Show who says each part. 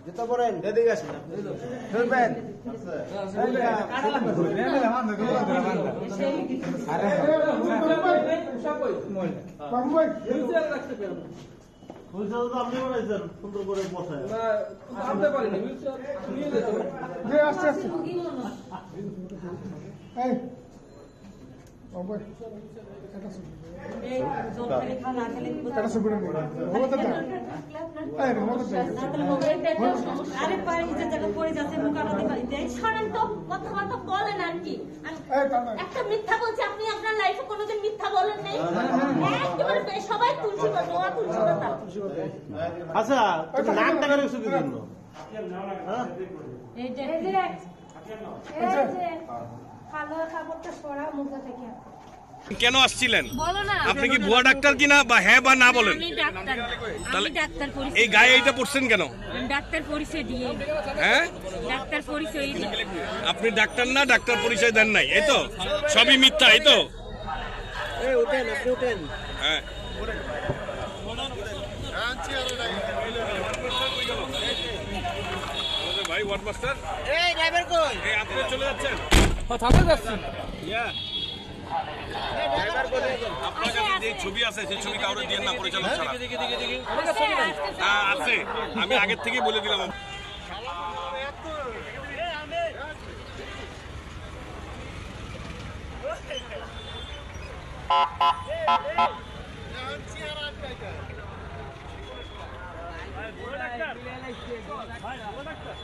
Speaker 1: জুতা পরেন এদিকে আসেন শুনবেন আপনি বানাইছেন সুন্দর করে বসায় আস্তে আস্তে
Speaker 2: একটা মিথ্যা বলছি, আপনি আপনার লাইফে কোনোদিন মিথ্যা বলেন নাই। সবাই তুলসী কথা।
Speaker 1: আচ্ছা নাম টাকা রেখেছো কি জন্য?
Speaker 3: কেন আসছিলেন? আপনি কি ভুয়া ডাক্তার কিনা বা হ্যাঁ বা না বলেন? এই গায়ে এইটা পড়ছেন কেন?
Speaker 2: ডাক্তার পরিচয় দিয়ে।
Speaker 3: হ্যাঁ
Speaker 2: ডাক্তার পরিচয় দিয়ে।
Speaker 3: আপনি ডাক্তার না, ডাক্তার পরিচয় দেন নাই, এই তো? সবই মিথ্যা, এই তো? হ্যাঁ ভাই ওয়ার্ড মাস্টার, এই ড্রাইভার কই? এই আপনি চলে যাচ্ছেন? হ্যাঁ থামে যাচ্ছি। আপনার কাছে যে ছবি আছে সেই ছবি কাউরে দিয়ে না, পরিচালক ছাড়া। হ্যাঁ আছে, আমি আগের থেকেই বলে দিলাম। ডাক্তার